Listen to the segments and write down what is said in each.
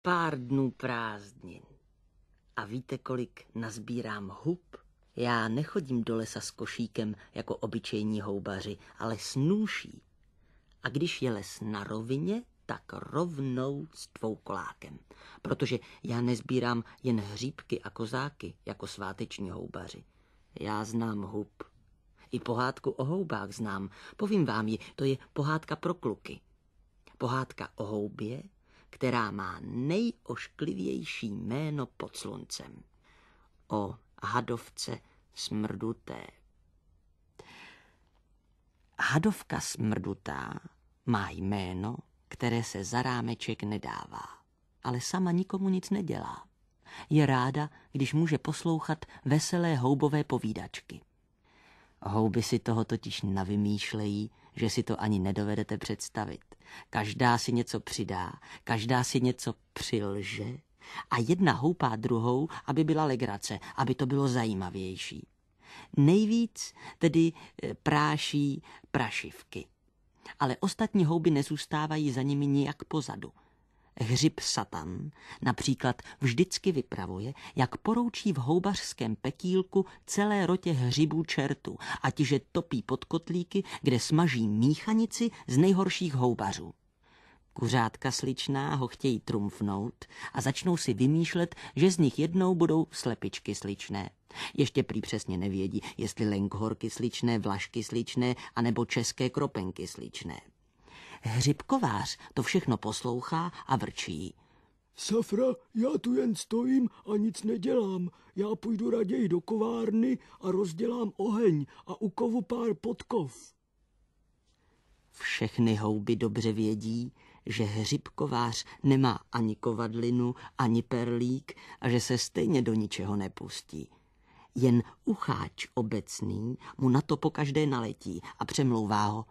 Pár dnů prázdnin. A víte, kolik nazbírám hub? Já nechodím do lesa s košíkem jako obyčejní houbaři, ale s nůší. A když je les na rovině, tak rovnou s dvoukolákem. Protože já nezbírám jen hříbky a kozáky jako sváteční houbaři. Já znám hub. I pohádku o houbách znám. Povím vám ji, to je pohádka pro kluky. Pohádka o houbě, která má nejošklivější jméno pod sluncem. O hadovce smrduté. Hadovka smrdutá má jméno, které se za rámeček nedává, ale sama nikomu nic nedělá. Je ráda, když může poslouchat veselé houbové povídačky. Houby si toho totiž navymýšlejí, že si to ani nedovedete představit. Každá si něco přidá, každá si něco přilže a jedna houpá druhou, aby byla legrace, aby to bylo zajímavější. Nejvíc tedy práší prašivky. Ale ostatní houby nezůstávají za nimi nijak pozadu. Hřib Satan například vždycky vypravuje, jak poroučí v houbařském pekýlku celé rotě hřibů čertů, ať je topí pod kotlíky, kde smaží míchanici z nejhorších houbařů. Kuřátka sličná ho chtějí trumfnout a začnou si vymýšlet, že z nich jednou budou slepičky sličné. Ještě prý přesně nevědí, jestli lenkhorky sličné, vlašky sličné, anebo české kropenky sličné. Hřibkovář to všechno poslouchá a vrčí. Safra, já tu jen stojím a nic nedělám. Já půjdu raději do kovárny a rozdělám oheň a ukovu pár podkov. Všechny houby dobře vědí, že hřibkovář nemá ani kovadlinu, ani perlík a že se stejně do ničeho nepustí. Jen ucháč obecný mu na to pokaždé naletí a přemlouvá ho.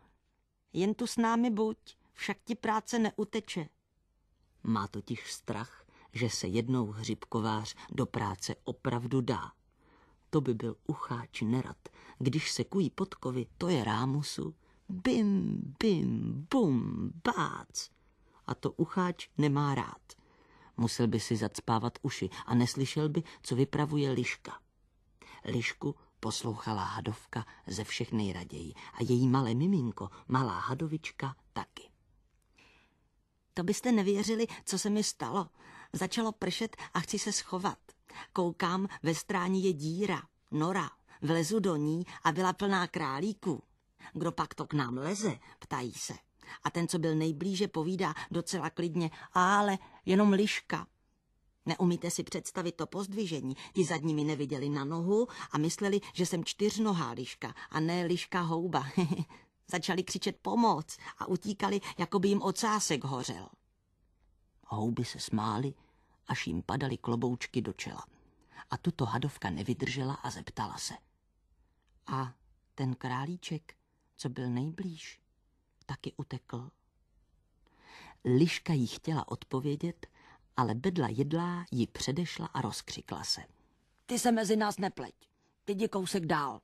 Jen tu s námi buď, však ti práce neuteče. Má totiž strach, že se jednou hřibkovář do práce opravdu dá. To by byl ucháč nerad, když se kují podkovy, to je rámusu, bim, bim, bum, bác. A to ucháč nemá rád. Musel by si zacpávat uši a neslyšel by, co vypravuje liška. Lišku poslouchala hadovka ze všech nejraději a její malé miminko, malá hadovička, taky. To byste nevěřili, co se mi stalo. Začalo pršet a chci se schovat. Koukám, ve stráni je díra, nora. Vlezu do ní a byla plná králíků. Kdo pak to k nám leze, ptají se. A ten, co byl nejblíže, povídá docela klidně, ale jenom liška. Neumíte si představit to pozdvižení. Ti zadní mi neviděli na nohu a mysleli, že jsem čtyřnohá liška a ne liška houba. Začali křičet pomoc a utíkali, jako by jim ocásek hořel. Houby se smály, až jim padaly kloboučky do čela. A tuto hadovka nevydržela a zeptala se. A ten králíček, co byl nejblíž, taky utekl. Liška jí chtěla odpovědět, ale bedla jedlá ji předešla a rozkřikla se. Ty se mezi nás nepleť, ty jdi kousek dál.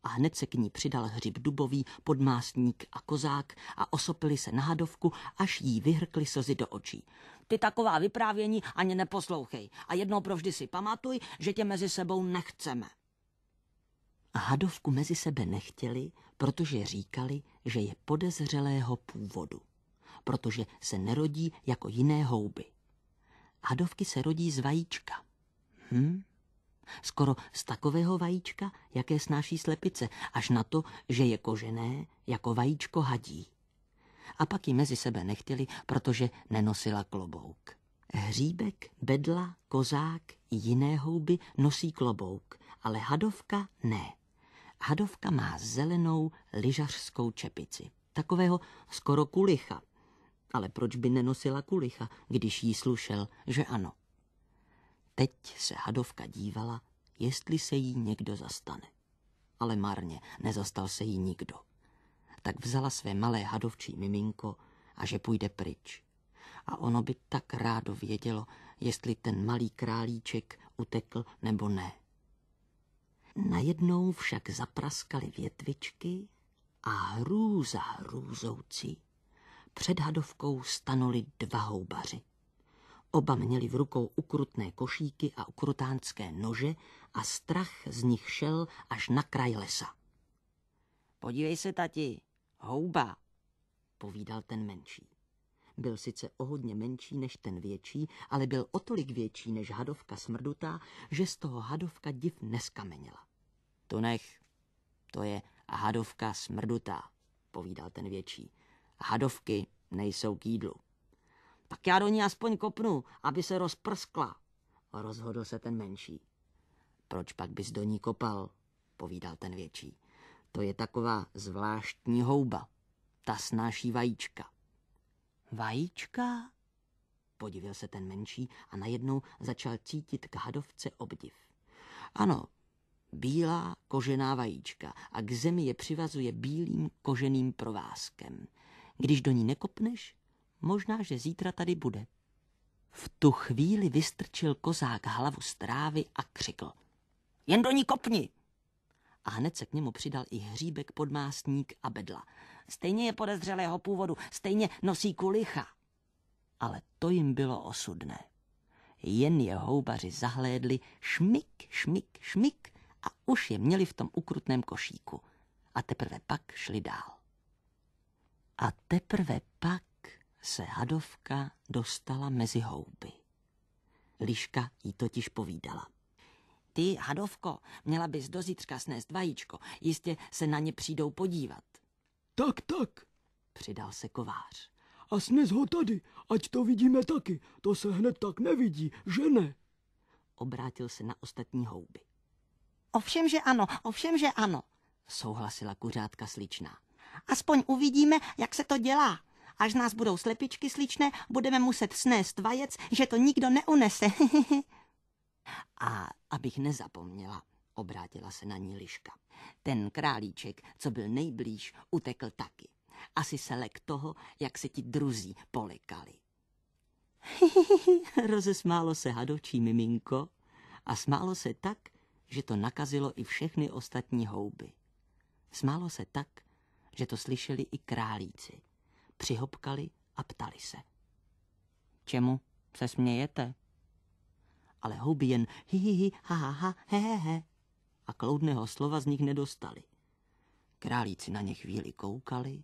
A hned se k ní přidal hřib dubový, podmásník a kozák a osopili se na hadovku, až jí vyhrkly slzy do očí. Ty taková vyprávění ani neposlouchej a jednou provždy si pamatuj, že tě mezi sebou nechceme. A hadovku mezi sebe nechtěli, protože říkali, že je podezřelého původu, protože se nerodí jako jiné houby. Hadovky se rodí z vajíčka. Skoro z takového vajíčka, jaké snáší slepice, až na to, že je kožené jako vajíčko hadí. A pak ji mezi sebe nechtěli, protože nenosila klobouk. Hříbek, bedla, kozák i jiné houby nosí klobouk, ale hadovka ne. Hadovka má zelenou lyžařskou čepici, takového skoro kulicha. Ale proč by nenosila kulicha, když jí slušel, že ano? Teď se hadovka dívala, jestli se jí někdo zastane. Ale marně, nezastal se jí nikdo. Tak vzala své malé hadovčí miminko a že půjde pryč. A ono by tak rádo vědělo, jestli ten malý králíček utekl nebo ne. Najednou však zapraskaly větvičky a hrůza hrůzoucí. Před hadovkou stanuli dva houbaři. Oba měli v rukou ukrutné košíky a ukrutánské nože a strach z nich šel až na kraj lesa. Podívej se, tati, houba, povídal ten menší. Byl sice o hodně menší než ten větší, ale byl o tolik větší než hadovka smrdutá, že z toho hadovka div neskameněla. To nech, to je hadovka smrdutá, povídal ten větší. Hadovky nejsou k jídlu. Tak já do ní aspoň kopnu, aby se rozprskla, rozhodl se ten menší. Proč pak bys do ní kopal, povídal ten větší. To je taková zvláštní houba, ta snáší vajíčka. Vajíčka? Podivil se ten menší a najednou začal cítit k hadovce obdiv. Ano, bílá kožená vajíčka a k zemi je přivazuje bílým koženým provázkem. Když do ní nekopneš, možná, že zítra tady bude. V tu chvíli vystrčil kozák hlavu z trávy a křikl. Jen do ní kopni! A hned se k němu přidal i hříbek, podmásník a bedla. Stejně je podezřelého původu, stejně nosí kulicha. Ale to jim bylo osudné. Jen je houbaři zahlédli šmik, šmik, šmik a už je měli v tom ukrutném košíku. A teprve pak šli dál. A teprve pak se hadovka dostala mezi houby. Liška jí totiž povídala. Ty, hadovko, měla bys do zítřka snést vajíčko, jistě se na ně přijdou podívat. Tak, přidal se kovář. A snes ho tady, ať to vidíme taky, to se hned tak nevidí, že ne? Obrátil se na ostatní houby. Ovšem, že ano, souhlasila kuřátka sličná. Aspoň uvidíme, jak se to dělá. Až nás budou slepičky sličné, budeme muset snést vajec, že to nikdo neunese. A abych nezapomněla, obrátila se na ní Liška. Ten králíček, co byl nejblíž, utekl taky. Asi se lek toho, jak se ti druzí polekali. Rozesmálo se hadovčí miminko a smálo se tak, že to nakazilo i všechny ostatní houby. Smálo se tak, že to slyšeli i králíci. Přihopkali a ptali se. Čemu se smějete? Ale houby jen hi, ha, ha, ha, he a kloudného slova z nich nedostali. Králíci na ně chvíli koukali,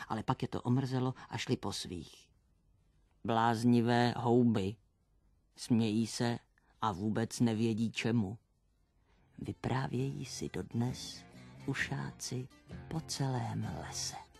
ale pak je to omrzelo a šli po svých. Bláznivé houby, smějí se a vůbec nevědí čemu. Vyprávějí si dodnes ušáci po celém lese.